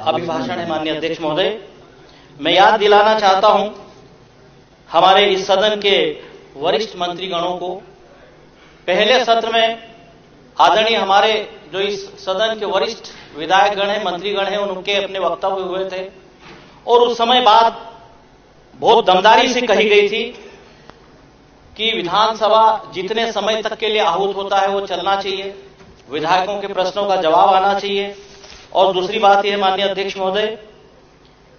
अभिभाषण है माननीय अध्यक्ष महोदय। मैं याद दिलाना चाहता हूं हमारे इस सदन के वरिष्ठ मंत्रीगणों को, पहले सत्र में आदरणीय हमारे जो इस सदन के वरिष्ठ विधायकगण हैं, मंत्रीगण हैं, उनके अपने वक्तव्य हुए थे और उस समय बात बहुत दमदारी से कही गई थी कि विधानसभा जितने समय तक के लिए आहूत होता है वो चलना चाहिए, विधायकों के प्रश्नों का जवाब आना चाहिए। और दूसरी बात यह माननीय अध्यक्ष महोदय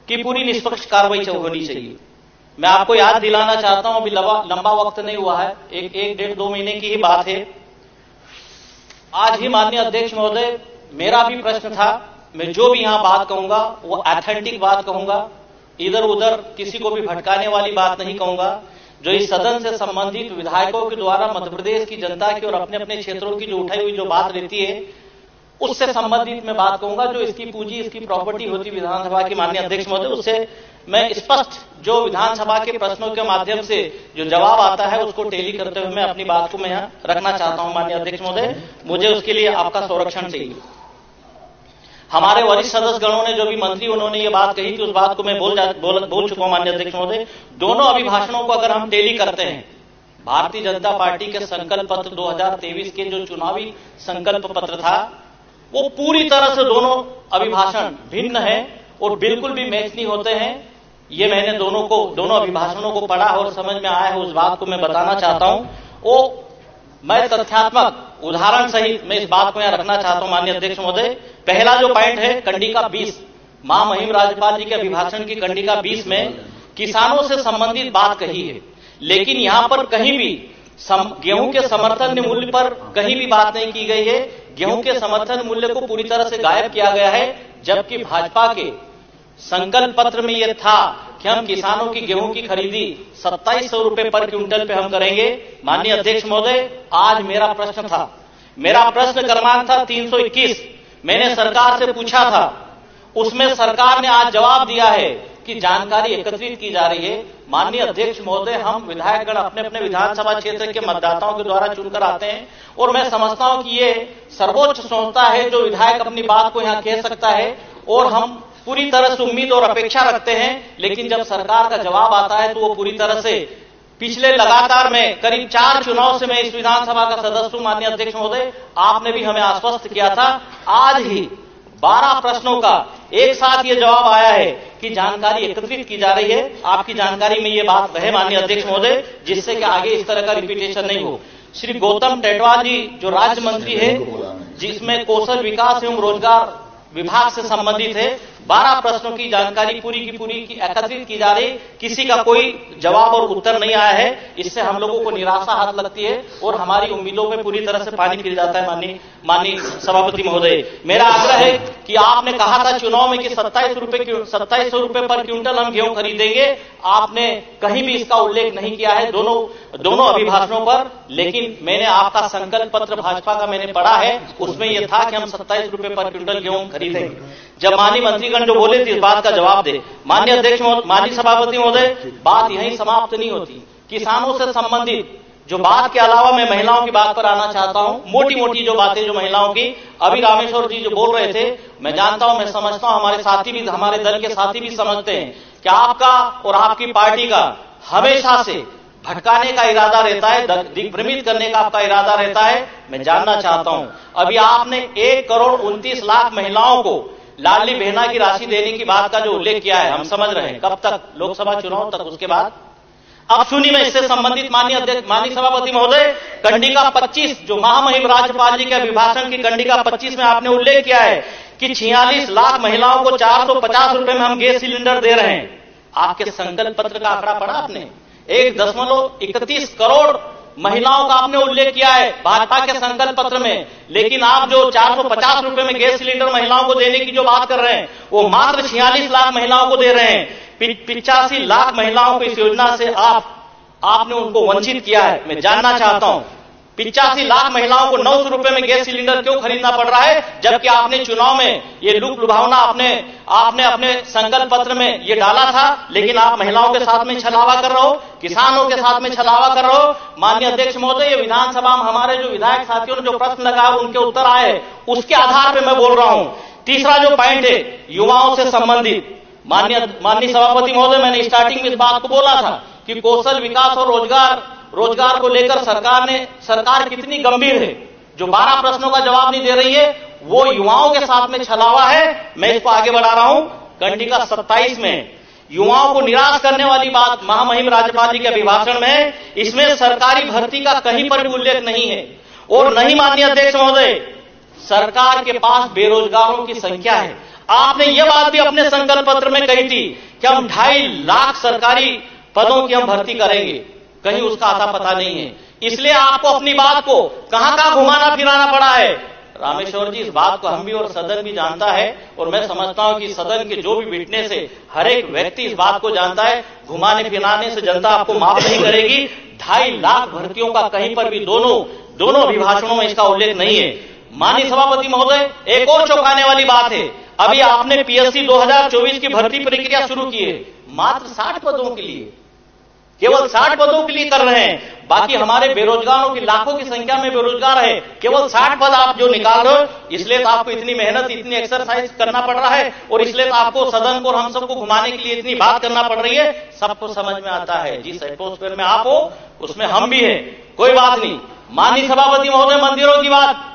कि पूरी निष्पक्ष कार्रवाई होनी चाहिए। मैं आपको याद दिलाना चाहता हूं, अभी लंबा वक्त नहीं हुआ है, एक डेढ़ 2 महीने की ही बात है। आज ही माननीय अध्यक्ष महोदय मेरा भी प्रश्न था, मैं जो भी यहां बात कहूंगा वो ऑथेंटिक बात कहूंगा, इधर उधर किसी को भी भटकाने वाली बात नहीं कहूंगा। जो इस सदन से संबंधित विधायकों के द्वारा मध्य प्रदेश की जनता की और अपने अपने क्षेत्रों की जो उठाई हुई जो बात रहती है उससे संबंधित मैं बात कहूंगा। जो इसकी पूंजी, इसकी प्रॉपर्टी होती विधानसभा की माननीय अध्यक्ष महोदय, उससे मैं स्पष्ट जो विधानसभा के प्रश्नों के माध्यम से जो जवाब आता है उसको टेली करते हुए मैं अपनी बात को मैं यहां रखना चाहता हूं माननीय अध्यक्ष महोदय। मुझे उसके लिए आपका संरक्षण चाहिए। हमारे वरिष्ठ सदस्यगणों ने जो भी मंत्री उन्होंने ये बात कही थी उस बात को मैं बोल चुका हूं माननीय अध्यक्ष महोदय। दोनों अभिभाषणों को अगर हम टेली करते हैं, भारतीय जनता पार्टी के संकल्प पत्र 2023 के जो चुनावी संकल्प पत्र था वो पूरी तरह से दोनों अभिभाषण भिन्न है और बिल्कुल भी मैच नहीं होते हैं। ये मैंने दोनों अभिभाषणों को पढ़ा और समझ में आया है, उस बात को मैं बताना चाहता हूं। वो मैं तथ्यात्मक उदाहरण सहित मैं इस बात को यहां रखना चाहता हूं माननीय अध्यक्ष महोदय। पहला जो पॉइंट है कंडिका 20, महामहिम राज्यपाल जी के अभिभाषण की कंडिका 20 में किसानों से संबंधित बात कही है, लेकिन यहां पर कहीं भी गेहूं के समर्थन मूल्य पर कहीं भी बात नहीं की गई है। गेहूं के समर्थन मूल्य को पूरी तरह से गायब किया गया है, जबकि भाजपा के संकल्प पत्र में यह था कि हम किसानों की गेहूं की खरीदी 2700 रुपए पर क्विंटल पे हम करेंगे। माननीय अध्यक्ष महोदय, आज मेरा प्रश्न क्रमांक था 321। मैंने सरकार से पूछा था, उसमें सरकार ने आज जवाब दिया है कि जानकारी एकत्रित की जा रही है। माननीय अध्यक्ष महोदय, हम विधायकगण अपने अपने विधानसभा क्षेत्र के मतदाताओं के द्वारा चुनकर आते हैं और मैं समझता हूं कि ये सर्वोच्च संस्था है जो विधायक अपनी बात को यहां कह सकता है और हम पूरी तरह से उम्मीद और अपेक्षा रखते हैं। लेकिन जब सरकार का जवाब आता है तो वो पूरी तरह से पिछले लगातार में करीब 4 चुनाव से मैं इस विधानसभा का सदस्य हूं माननीय अध्यक्ष महोदय, आपने भी हमें आश्वस्त किया था। आज ही 12 प्रश्नों का एक साथ ये जवाब आया है कि जानकारी एकत्रित की जा रही है। आपकी जानकारी में ये बात रहे माननीय अध्यक्ष महोदय, जिससे कि आगे इस तरह का रिपीटेशन नहीं हो। श्री गौतम टेटवाल जी जो राज्य मंत्री है, जिसमें कौशल विकास एवं रोजगार विभाग से संबंधित है, 12 प्रश्नों की जानकारी पूरी की एकत्रित की जा रही, किसी का कोई जवाब और उत्तर नहीं आया है। इससे हम लोगों को निराशा हाथ लगती है और हमारी उम्मीदों में पूरी तरह से पानी फिर जाता है। माननीय सभापति महोदय, मेरा आग्रह है कि आपने कहा था चुनाव में कि 2700 रुपए पर क्विंटल हम गेहूं खरीदेंगे, आपने कहीं भी इसका उल्लेख नहीं किया है दोनों अभिभाषणों पर। लेकिन मैंने आपका संकल्प पत्र भाजपा का मैंने पढ़ा है, उसमें यह था कि हम 27 रुपए पर क्विंटल गेहूं खरीदेंगे। जब माननीय मंत्रीगण जो बोले थे इस बात का जवाब दे। माननीय अध्यक्ष माननीय सभापति महोदय, बात यहीं समाप्त नहीं होती। किसानों से संबंधित जो बात के अलावा मैं महिलाओं की बात पर आना चाहता हूं। मोटी मोटी जो बातें जो महिलाओं की, अभी रामेश्वर जी जो बोल रहे थे, मैं जानता हूं, मैं समझता हूं, हमारे साथी भी, हमारे दल के साथी भी समझते हैं कि आपका और आपकी पार्टी का हमेशा से भटकाने का इरादा रहता है, दिग्भ्रमित करने का आपका इरादा रहता है। मैं जानना चाहता हूं, अभी आपने 1,29,00,000 महिलाओं को लाडली बहना की राशि देने की बात का जो उल्लेख किया है, हम समझ रहे हैं कब तक, लोकसभा चुनाव तक, उसके बाद अब सुनिए मैं इससे संबंधित माननीय सभापति महोदय, कंडिका 25 जो महामहिम राज्यपाल जी के अभिभाषण की कंडिका 25 में आपने उल्लेख किया है कि 46 लाख महिलाओं को 450 रुपए में हम गैस सिलेंडर दे रहे हैं। आपके संकल्प पत्र का आंकड़ा पढ़ा आपने, 1.31 करोड़ महिलाओं का आपने उल्लेख किया है भाजपा के संकल्प पत्र में, लेकिन आप जो 450 रुपए में गैस सिलेंडर महिलाओं को देने की जो बात कर रहे हैं वो मात्र 46 लाख महिलाओं को दे रहे हैं। 85 लाख महिलाओं को इस योजना से आपने उनको वंचित किया है। मैं जानना चाहता हूं 85 लाख महिलाओं को 900 रुपए में गैस सिलेंडर क्यों खरीदना पड़ रहा है, जबकि आपने चुनाव में ये लूप लुभावना आपने अपने संकल्प पत्र में ये डाला था, लेकिन आप महिलाओं के साथ में छलावा कर रहे हो, किसानों के साथ में छलावा कर रहे हो। माननीय अध्यक्ष महोदय, ये विधानसभा में हमारे जो विधायक साथियों ने जो प्रश्न लगाया उनके उत्तर आए, उसके आधार पर मैं बोल रहा हूं तीसरा जो पॉइंट है युवाओं से संबंधित, माननीय सभापति महोदय, मैंने स्टार्टिंग में इस बात को बोला था कि कौशल विकास और रोजगार को लेकर सरकार कितनी गंभीर है। जो 12 प्रश्नों का जवाब नहीं दे रही है वो युवाओं के साथ में छलावा है। मैं इसको आगे बढ़ा रहा हूं। कंडिका 27 में युवाओं को निराश करने वाली बात महामहिम राज्यपाल जी के अभिभाषण में है। इसमें सरकारी भर्ती का कहीं पर भी उल्लेख नहीं है। और नहीं माननीय अध्यक्ष महोदय, सरकार के पास बेरोजगारों की संख्या है। आपने यह बात भी अपने संकल्प पत्र में कही थी कि हम 2.5 लाख सरकारी पदों की हम भर्ती करेंगे, कहीं उसका आता पता नहीं है। इसलिए आपको अपनी बात को कहां घुमाना फिराना पड़ा है। रामेश्वर जी, इस बात को हम भी और सदन भी जानता है और मैं समझता हूं कि सदन के जो भी विटनेस है हर एक व्यक्ति इस बात को जानता है। घुमाने फिराने से जनता आपको माफ नहीं करेगी। 2.5 लाख भर्तियों का कहीं पर भी दोनों अभिभाषणों में इसका उल्लेख नहीं है। माननीय सभापति महोदय, एक और चौंकाने वाली बात है, अभी आपने पीएससी 2024 की भर्ती प्रक्रिया शुरू की है, मात्र 60 पदों के लिए, केवल 60 पदों के लिए कर रहे हैं। बाकी हमारे बेरोजगारों की लाखों की संख्या में बेरोजगार है, केवल 60 पद आप जो निकाल रहे हो, इसलिए तो आपको इतनी मेहनत, इतनी एक्सरसाइज करना पड़ रहा है और इसलिए तो आपको सदन को और हम सबको घुमाने के लिए इतनी बात करना पड़ रही है। सबको समझ में आता है, जिस एटमॉस्फेयर में आप हो उसमें हम भी हैं, कोई बात नहीं। माननीय सभापति महोदय, मंदिरों की बात,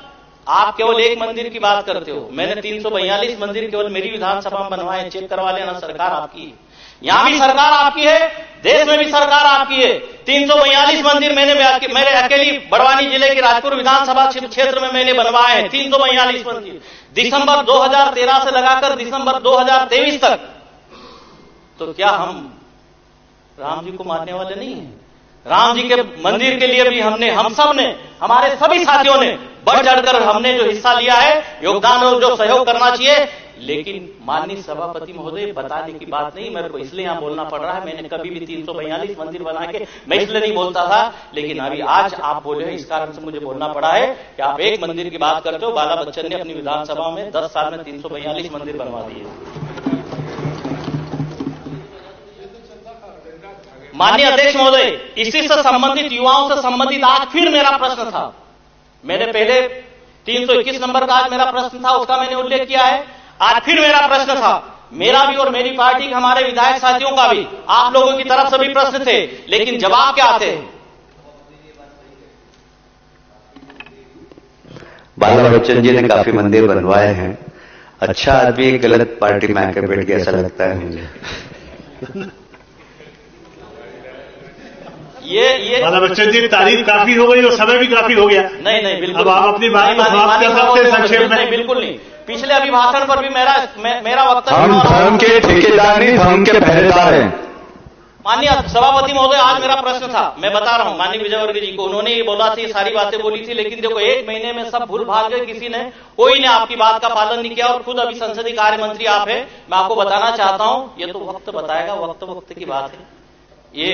आप केवल एक मंदिर की बात करते हो। मैंने 342 मंदिर केवल मेरी विधानसभा में बनवाए, चेक करवा लेना, सरकार आपकी, यहां भी सरकार आपकी है, देश में भी सरकार आपकी है। 342 मंदिर मेरे अकेली बड़वानी जिले के राजपुर विधानसभा क्षेत्र में मैंने बनवाए हैं। 342 मंदिर दिसंबर 2013 से लगाकर दिसंबर 2023 तक। तो क्या हम राम जी को मानने वाले नहीं हैं? राम जी के मंदिर के लिए भी हम सब ने, हमारे सभी साथियों ने बढ़ चढ़कर हमने जो हिस्सा लिया है, योगदान और जो सहयोग करना चाहिए। लेकिन माननीय सभापति महोदय, बताने की बात नहीं, मेरे को इसलिए यहां बोलना पड़ रहा है। मैंने कभी भी 342 मंदिर बना के मैं इसलिए नहीं बोलता था, लेकिन अभी आज आप बोले हैं, इस कारण से मुझे बोलना पड़ा है कि आप एक मंदिर की बात करते हो। बाला बच्चन ने अपनी विधानसभा में 10 साल में 342 मंदिर बनवा दिए। माननीय अध्यक्ष महोदय, इसी से संबंधित, युवाओं से संबंधित आज फिर मेरा प्रश्न था। मैंने पहले 321 नंबर का आज मेरा प्रश्न था, उसका मैंने उल्लेख किया है। आज फिर मेरा प्रश्न था, मेरा भी और मेरी पार्टी के हमारे विधायक साथियों का भी, आप लोगों की तरफ से भी प्रश्न थे, लेकिन जवाब क्या आते हैं? बाला बच्चन जी ने काफी मंदिर बनवाए हैं। अच्छा आदमी गलत पार्टी में आकर बैठ गया, ऐसा लगता है मुझे। ये बाला बच्चन जी, तारीफ काफी हो गई और समय भी काफी हो गया। नहीं, बिल्कुल। अब आप अपनी बात को समाप्त कर सकते हैं संक्षेप में। बिल्कुल नहीं, पिछले अभिभाषण पर भी मेरा वक्तव्य, हम धर्म के ठेकेदार नहीं, धर्म के पहरेदार हैं। माननीय सभापति महोदय, आज मेरा प्रश्न था, मैं बता रहा हूं माननीय विजयवर्गीय जी को, उन्होंने ये बोला थी, सारी बातें बोली थी, लेकिन देखो 1 महीने में सब भूल भाल गए, कोई ने आपकी बात का पालन नहीं किया। और खुद अभी संसदीय कार्य मंत्री आप है, मैं आपको बताना चाहता हूं, ये तो वक्त बताएगा, वक्त की बात है। ये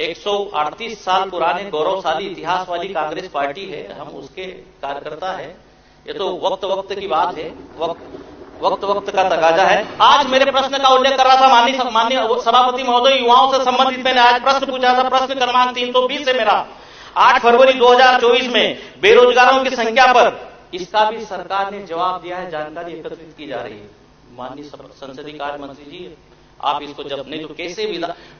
138 साल पुराने गौरवशाली इतिहास वाली कांग्रेस पार्टी है, हम उसके कार्यकर्ता है। ये तो वक्त की बात है, वक्त का तकाजा है। आज मेरे प्रश्न का उल्लेख कर रहा था माननीय सभापति महोदय, युवाओं से संबंधित मैंने आज प्रश्न पूछा था। प्रश्न क्रमांक 320 है मेरा। 8 फरवरी 2024 में बेरोजगारों की संख्या पर, इसका भी सरकार ने जवाब दिया है, जानकारी एकत्रित की जा रही है। माननीय संसदीय कार्य मंत्री जी, आप इसको जब नहीं तो कैसे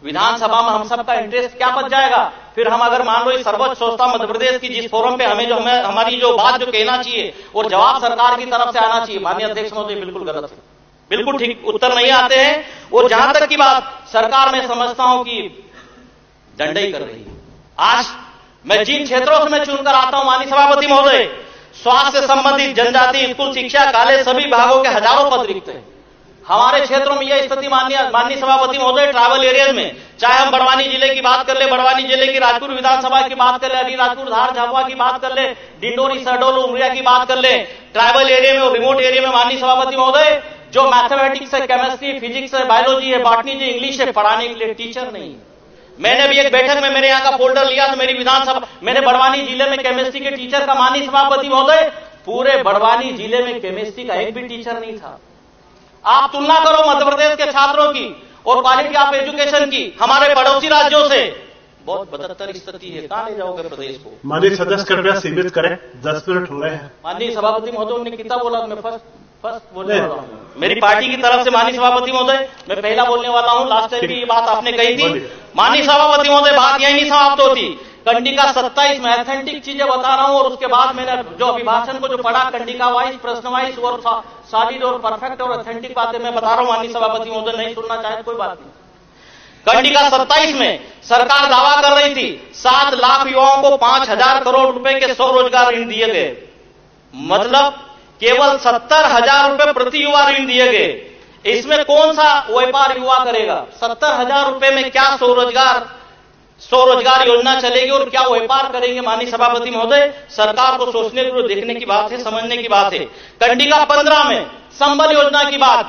विधानसभा में हम सबका इंटरेस्ट क्या बच जाएगा? फिर हम अगर मान लो सर्वोच्च संस्था मध्य प्रदेश की जिस फोरम पे हमारी जो बात जो कहना चाहिए और जवाब सरकार की तरफ से आना चाहिए, माननीय अध्यक्ष महोदय बिल्कुल गलत है, बिल्कुल ठीक उत्तर नहीं आते हैं। और जहां तक की बात सरकार, मैं समझता हूं कि डंडई कर रही है। आज मैं जिन क्षेत्रों से मैं चुनकर आता हूं माननीय सभापति महोदय, स्वास्थ्य से संबंधित, जनजाति, स्कूल शिक्षा, कॉलेज, सभी विभागों के हजारों पद रिक्त हैं। हमारे क्षेत्रों में यह स्थिति माननीय सभापति महोदय, ट्राइबल एरियाज में, चाहे हम बड़वानी जिले की बात कर ले, बड़वानी जिले की राजपुर विधानसभा की बात कर ले, अलीराजपुर, धार, झाबुआ की बात कर ले, डिंडोरी, शहडोल, उमरिया की बात कर ले, ट्राइबल एरिया में और रिमोट एरिया में माननीय सभापति महोदय, जो मैथमेटिक्स है, केमिस्ट्री, फिजिक्स है, बायोलॉजी है, बॉटनी है, इंग्लिश है, पढ़ाने के लिए टीचर नहीं है। मैंने भी एक बैठक में मेरे यहाँ का फोल्डर लिया तो मेरी विधानसभा, मेरे बड़वानी जिले में केमिस्ट्री के टीचर का माननीय सभापति महोदय, पूरे बड़वानी जिले में केमिस्ट्री का एक भी टीचर नहीं था। आप तुलना करो मध्य प्रदेश के छात्रों की और क्वालिटी ऑफ एजुकेशन की हमारे पड़ोसी राज्यों से, बहुत बदतर स्थिति है। कहां ले जाओगे प्रदेश को? माननीय सदस्य कृपया सीमित करें, 10 मिनट हो गए हैं। माननीय सभापति महोदय ने कितना बोला, मैं फर्स्ट बोलने वाला हूँ मेरी पार्टी की तरफ से। माननीय सभापति महोदय, मैं पहला बोलने वाला हूँ। लास्ट टाइम की ये बात आपने कही थी। माननीय सभापति महोदय, बात यही नहीं समाप्त होती। कंडिका 27 में ऑथेंटिक चीजें बता रहा हूं और उसके बाद मैंने जो अभिभाषण को जो पढ़ा कंडिका वाइज, प्रश्न वाइज और सॉलिड और परफेक्ट और ऑथेंटिक बातें मैं बता रहा हूं। माननीय सभापति महोदय नहीं सुनना चाहे कोई बात नहीं। कंडिका 27 में सरकार दावा कर रही थी 7 लाख युवाओं को 5,000 करोड़ रुपए के स्वरोजगार ऋण दिए गए, मतलब केवल 70,000 रुपए प्रति युवा ऋण दिए गए। इसमें कौन सा व्यापार युवा करेगा? 70,000 रुपए में क्या स्वरोजगार योजना चलेगी और क्या व्यापार करेंगे? माननीय सभापति महोदय, सरकार को सोचने को देखने की बात है, समझने की बात है। कंडिका 15 में संबल योजना की बात,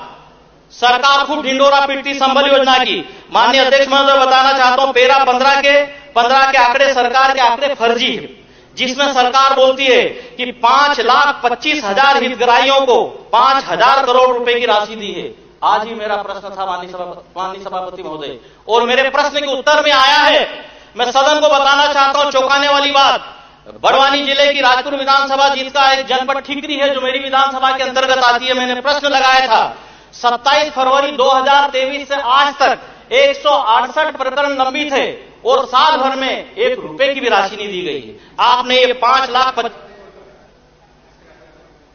सरकार खूब ढिंडोरा पीटती संबल योजना की। माननीय अध्यक्ष महोदय, बताना चाहता हूं पैरा 15 के आंकड़े, सरकार के आंकड़े फर्जी है, जिसमें सरकार बोलती है कि 5,25,000 हितग्राहियों को 5,000 करोड़ रुपए की राशि दी है। आज ही मेरा प्रश्न था माननीय सभापति महोदय, और मेरे प्रश्न के उत्तर में आया है। मैं सदन को बताना चाहता हूं चौंकाने वाली बात, बड़वानी जिले की राजपुर विधानसभा जिसका एक जनपद ठीकरी है जो मेरी विधानसभा के अंतर्गत आती है, मैंने प्रश्न लगाया था 27 फरवरी 2023 से आज तक 168 प्रकरण लंबित है और साल भर में 1 रुपए की भी राशि नहीं दी गई है। आपने ये 5 लाख,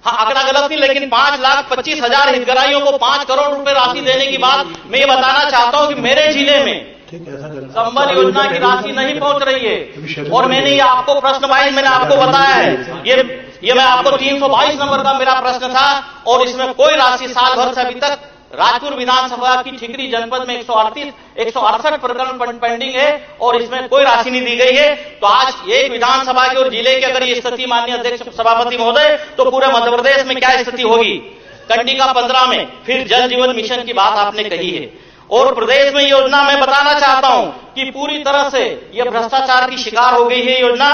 हाँ आंकड़ा गलत नहीं, लेकिन 5,25,000 हितग्राहियों को 5 करोड़ रुपए राशि देने की बात मैं ये बताना चाहता हूं कि मेरे जिले में संबल योजना की राशि नहीं पहुंच रही है। और मैंने ये आपको प्रश्न वाइज मैंने आपको बताया है, ये मैं आपको 322 नंबर का मेरा प्रश्न था और इसमें कोई राशि साल भर से अभी तक राजपुर विधानसभा की ठीकरी जनपद में 168 प्रकरण पेंडिंग है और इसमें कोई राशि नहीं दी गई है। तो आज एक विधानसभा के और जिले की अगर ये स्थिति माननीय अध्यक्ष सभापति महोदय, तो पूरे मध्य प्रदेश में क्या स्थिति होगी? कंडिका 15 में फिर जल जीवन मिशन की बात आपने कही है और प्रदेश में योजना मैं बताना चाहता हूं कि पूरी तरह से यह भ्रष्टाचार की शिकार हो गई है योजना।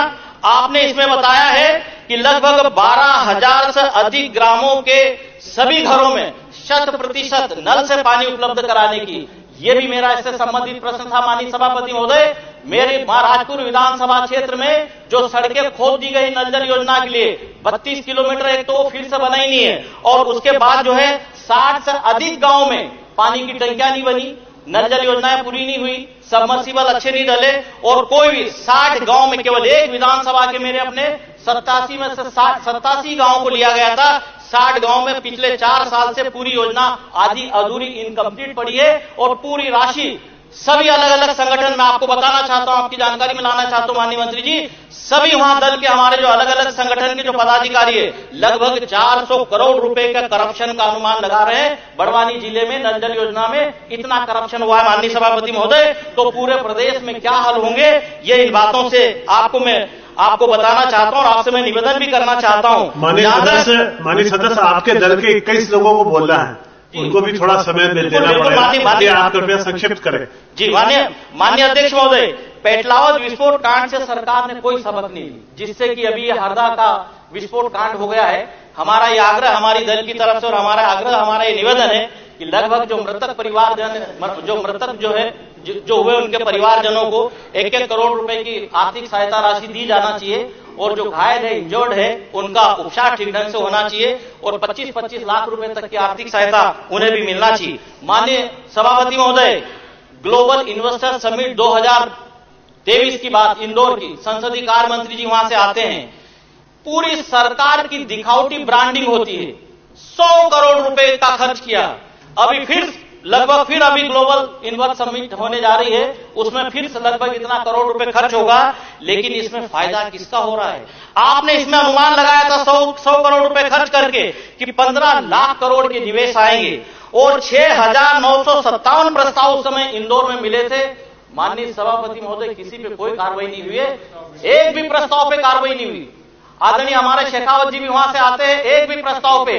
आपने इसमें बताया है कि लगभग 12,000 से अधिक ग्रामों के सभी घरों में 100% नल से पानी उपलब्ध कराने की, यह भी मेरा इससे संबंधित प्रश्न था माननीय सभापति महोदय। मेरे महाराजपुर विधानसभा क्षेत्र में जो सड़कें खोद दी गई नल जल योजना के लिए 32 किलोमीटर, एक तो फिर से बनाई नहीं है और उसके बाद जो है 60 से अधिक गांव में पानी की टंकियां नहीं बनी, नल जल योजनाएं पूरी नहीं हुई, सबमर्सिबल अच्छे नहीं डले और कोई भी 60 गांव में, केवल एक विधानसभा के मेरे अपने 87 में से 87 गांव को लिया गया था, 60 गांव में पिछले 4 साल से पूरी योजना आधी अधूरी इनकम्प्लीट पड़ी है और पूरी राशि सभी अलग अलग संगठन में आपको बताना चाहता हूं, आपकी जानकारी में लाना चाहता हूं माननीय मंत्री जी, सभी वहां दल के हमारे जो अलग अलग संगठन के जो पदाधिकारी है लगभग 400 करोड़ रुपए का करप्शन का अनुमान लगा रहे हैं। बड़वानी जिले में नल जल योजना में इतना करप्शन हुआ है माननीय सभापति महोदय, तो पूरे प्रदेश में क्या हाल होंगे, ये इन बातों से आपको बताना चाहता हूं और आपसे मैं निवेदन भी करना चाहता हूं। माननीय सदस्य, आपके दल के 21 लोगों को बोलना है, उनको भी थोड़ा समय देना पड़ेगा, आप कृपया संक्षिप्त करें। जी माननीय अध्यक्ष महोदय, पेटलावद विस्फोट कांड से सरकार ने कोई सबक नहीं ली, जिससे कि अभी ये हरदा का विस्फोट कांड हो गया है। हमारा ये आग्रह हमारी दल की तरफ से और हमारा आग्रह, हमारा ये निवेदन है कि लगभग जो मृतक परिवारजन, जो मृतक जो है जो हुए उनके परिवारजनों को 1-1 करोड़ रुपए की आर्थिक सहायता राशि दी जाना चाहिए और जो घायल है, इंजर्ड है, उनका उपचार ठीक ढंग से होना चाहिए और 25-25 लाख रुपए तक की आर्थिक सहायता उन्हें भी मिलना चाहिए। माननीय सभापति महोदय, ग्लोबल इन्वेस्टर समिट 2023 की बात, इंदौर की, संसदीय कार्य मंत्री जी वहां से आते हैं, पूरी सरकार की दिखावटी ब्रांडिंग होती है, 100 करोड़ रुपए का खर्च किया। अभी फिर अभी ग्लोबल इन्वेस्ट समिट होने जा रही है, उसमें फिर से लगभग इतना करोड़ रुपए खर्च होगा, लेकिन इसमें फायदा किसका हो रहा है? आपने इसमें अनुमान लगाया था 100 करोड़ रुपए खर्च करके कि 15 लाख करोड़ के निवेश आएंगे और 6,957 प्रस्ताव उस समय इंदौर में मिले थे। माननीय सभापति महोदय, किसी पे कोई कार्रवाई नहीं हुई है, एक भी प्रस्ताव पे कार्रवाई नहीं हुई। आदरणीय हमारे शेखावत जी भी वहां से आते हैं, एक भी प्रस्ताव पे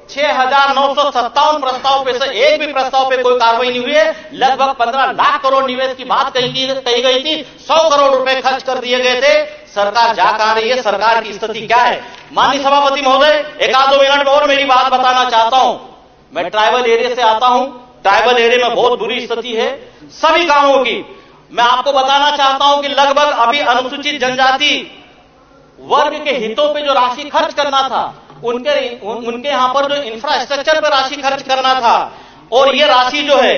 6,957 प्रस्ताव पे से एक भी प्रस्ताव पे कोई कार्रवाई नहीं हुई है। लगभग 15 लाख करोड़ निवेश की बात कही गई थी, 100 करोड़ रुपए खर्च कर दिए गए थे। सरकार जा कहां रही है? सरकार की स्थिति क्या है? माननीय सभापति महोदय, 1-2 मिनट में और मेरी बात बताना चाहता हूं। मैं ट्राइबल एरिया से आता हूं, ट्राइबल एरिया में बहुत बुरी स्थिति है सभी गांवों की। मैं आपको बताना चाहता हूं कि लगभग अभी अनुसूचित जनजाति वर्ग के हितों पे जो राशि खर्च करना था, उनके यहां पर जो इंफ्रास्ट्रक्चर पर राशि खर्च करना था, और ये राशि जो है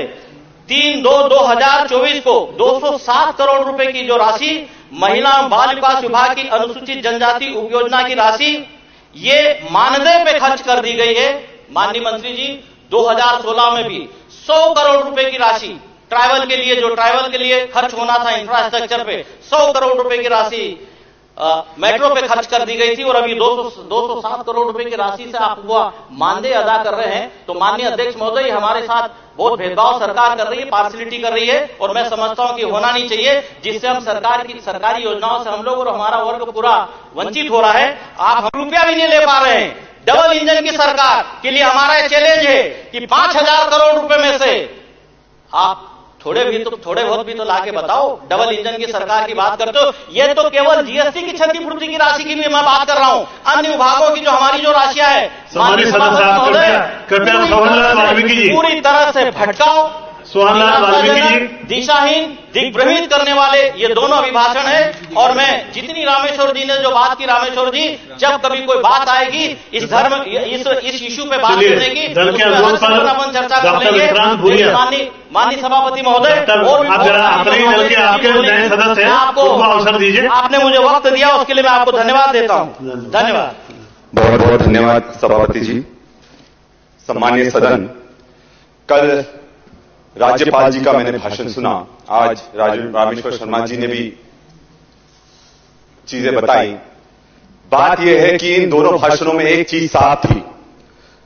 3/2/2024 को 207 करोड़ रुपए की जो राशि महिला एवं बाल विकास विभाग की अनुसूचित जनजाति उपयोजना की राशि ये मानदेय पे खर्च कर दी गई है। माननीय मंत्री जी, 2016 में भी 100 करोड़ रुपए की राशि ट्राइबल के लिए, जो ट्राइबल के लिए खर्च होना था इंफ्रास्ट्रक्चर पे, 100 करोड़ रुपए की राशि मेट्रो पे खर्च कर दी गई थी, और अभी 207 करोड़ रुपए की राशि से आप वो मानदेय अदा कर रहे हैं। तो माननीय अध्यक्ष महोदय, हमारे साथ बहुत भेदभाव सरकार कर रही है, पार्शलिटी कर रही है, और मैं समझता हूं कि होना नहीं चाहिए, जिससे हम सरकारी योजनाओं से हम लोग और हमारा वर्ग पूरा वंचित हो रहा है। आप हम रुपया भी नहीं ले पा रहे हैं। डबल इंजन की सरकार के लिए हमारा चैलेंज है कि 5,000 करोड़ रुपए में से आप थोड़े बहुत भी तो लाके बताओ। डबल इंजन की सरकार की बात करते हो, ये तो केवल जीएसटी की क्षतिपूर्ति की राशि की भी मैं बात कर रहा हूं। अन्य विभागों की जो हमारी जो राशियां है, पूरी तरह से भटकाओ, दिशाहीन, दिग्भ्रमित करने वाले ये दोनों अभिभाषण है। और मैं जितनी रामेश्वर जी ने जो बात की, रामेश्वर जी, जब कभी कोई बात आएगी इस इश्यू पे बात करने की, अपन चर्चा करेंगे। माननीय सभापति महोदय, आपको अवसर दीजिए, आपने मुझे वक्त दिया, उसके लिए मैं आपको धन्यवाद देता हूं। धन्यवाद, बहुत बहुत धन्यवाद सभापति जी। सम्मानीय सदन, कल राज्यपाल जी का मैंने भाषण सुना, आज रामेश्वर शर्मा जी ने भी चीजें बताई। बात यह है कि इन दोनों भाषणों में एक चीज साफ थी,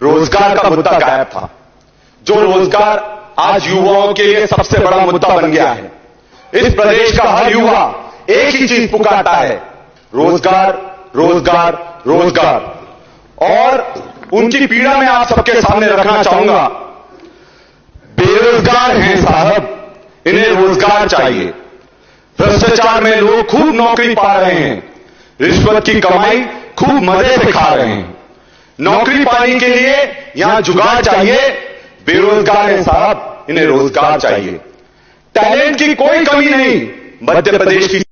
रोजगार का मुद्दा गायब था। जो रोजगार आज युवाओं के लिए सबसे बड़ा मुद्दा बन गया है। इस प्रदेश का हर युवा एक ही चीज पुकारता है, रोजगार, रोजगार, रोजगार। और उनकी पीड़ा मैं आप सबके सामने रखना चाहूंगा। बेरोजगार हैं साहब, इन्हें रोजगार चाहिए। भ्रष्टाचार में लोग खूब नौकरी पा रहे हैं, रिश्वत की कमाई खूब मजे से खा रहे हैं। नौकरी पाने के लिए यहां जुगाड़ चाहिए। बेरोजगार हैं साहब, इन्हें रोजगार चाहिए। टैलेंट की कोई कमी नहीं, मध्य प्रदेश की